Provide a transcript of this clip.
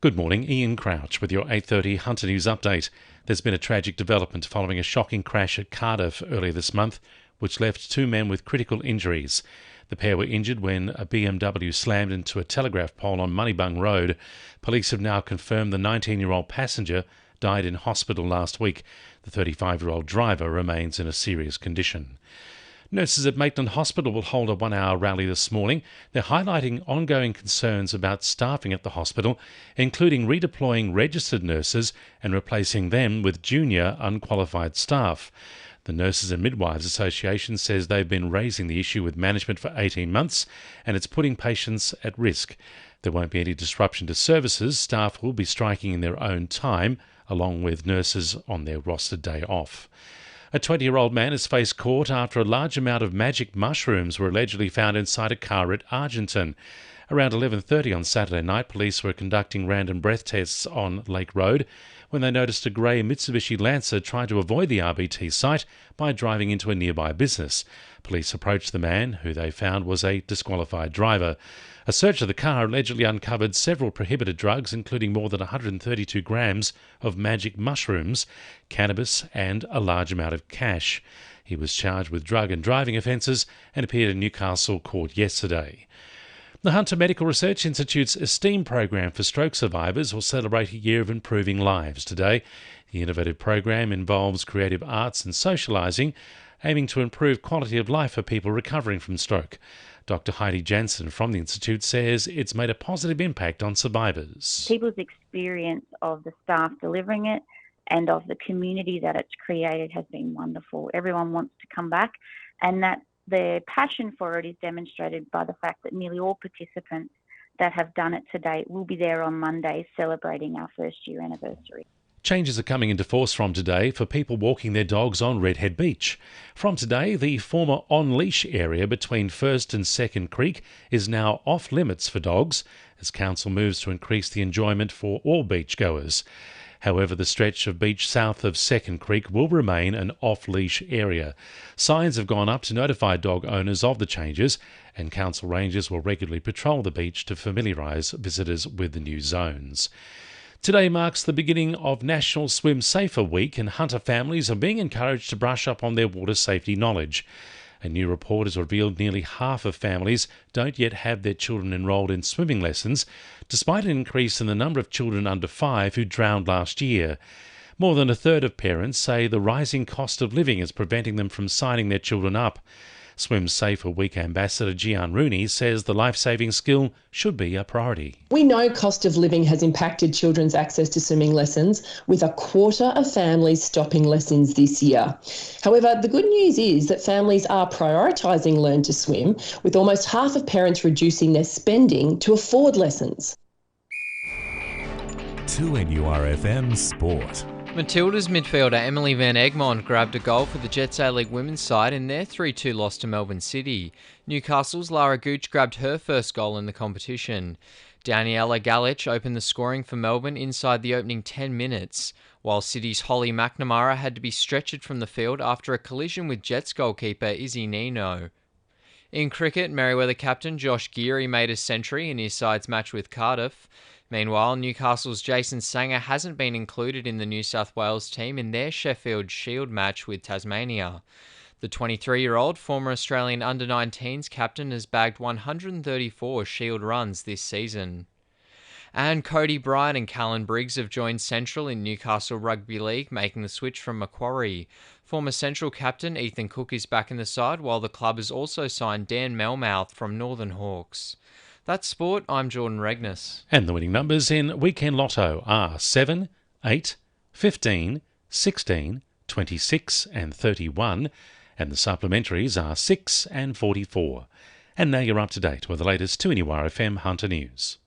Good morning, Ian Crouch with your 8:30 Hunter News update. There's been a tragic development following a shocking crash at Cardiff earlier this month, which left two men with critical injuries. The pair were injured when a BMW slammed into a telegraph pole on Moneybung Road. Police have now confirmed the 19-year-old passenger died in hospital last week. The 35-year-old driver remains in a serious condition. Nurses at Maitland Hospital will hold a one-hour rally this morning. They're highlighting ongoing concerns about staffing at the hospital, including redeploying registered nurses and replacing them with junior, unqualified staff. The Nurses and Midwives Association says they've been raising the issue with management for 18 months and it's putting patients at risk. There won't be any disruption to services. Staff will be striking in their own time, along with nurses on their rostered day off. A 20-year-old man has faced court after a large amount of magic mushrooms were allegedly found inside a car at Argenton. Around 11:30 on Saturday night, police were conducting random breath tests on Lake Road when they noticed a grey Mitsubishi Lancer trying to avoid the RBT site by driving into a nearby business. Police approached the man, who they found was a disqualified driver. A search of the car allegedly uncovered several prohibited drugs, including more than 132 grams of magic mushrooms, cannabis and a large amount of cash. He was charged with drug and driving offences and appeared in Newcastle court yesterday. The Hunter Medical Research Institute's Esteem program for stroke survivors will celebrate a year of improving lives today. The innovative program involves creative arts and socialising, aiming to improve quality of life for people recovering from stroke. Dr. Heidi Jansen from the Institute says it's made a positive impact on survivors. People's experience of the staff delivering it and of the community that it's created has been wonderful. Everyone wants to come back, and that their passion for it is demonstrated by the fact that nearly all participants that have done it to date will be there on Monday celebrating our first year anniversary. Changes are coming into force from today for people walking their dogs on Redhead Beach. From today, the former on-leash area between First and Second Creek is now off-limits for dogs, as council moves to increase the enjoyment for all beachgoers. However, the stretch of beach south of Second Creek will remain an off-leash area. Signs have gone up to notify dog owners of the changes, and council rangers will regularly patrol the beach to familiarise visitors with the new zones. Today marks the beginning of National Swim Safer Week, and hunter families are being encouraged to brush up on their water safety knowledge. A new report has revealed nearly half of families don't yet have their children enrolled in swimming lessons, despite an increase in the number of children under 5 who drowned last year. More than a third of parents say the rising cost of living is preventing them from signing their children up. Swim Safer Week Ambassador Gian Rooney says the life-saving skill should be a priority. We know cost of living has impacted children's access to swimming lessons, with a quarter of families stopping lessons this year. However, the good news is that families are prioritising Learn to Swim, with almost half of parents reducing their spending to afford lessons. 2NURFM Sport. Matilda's midfielder Emily Van Egmond grabbed a goal for the Jets A-League women's side in their 3-2 loss to Melbourne City. Newcastle's Lara Gooch grabbed her first goal in the competition. Daniela Galich opened the scoring for Melbourne inside the opening 10 minutes, while City's Holly McNamara had to be stretchered from the field after a collision with Jets goalkeeper Izzy Nino. In cricket, Merewether captain Josh Geary made a century in his side's match with Cardiff. Meanwhile, Newcastle's Jason Sanger hasn't been included in the New South Wales team in their Sheffield Shield match with Tasmania. The 23-year-old former Australian under-19s captain has bagged 134 Shield runs this season. And Cody Bryant and Callan Briggs have joined Central in Newcastle Rugby League, making the switch from Macquarie. Former Central captain Ethan Cook is back in the side, while the club has also signed Dan Melmouth from Northern Hawks. That's sport. I'm Jordan Regnis. And the winning numbers in Weekend Lotto are 7, 8, 15, 16, 26 and 31, and the supplementaries are 6 and 44. And now you're up to date with the latest 2NURFM Hunter News.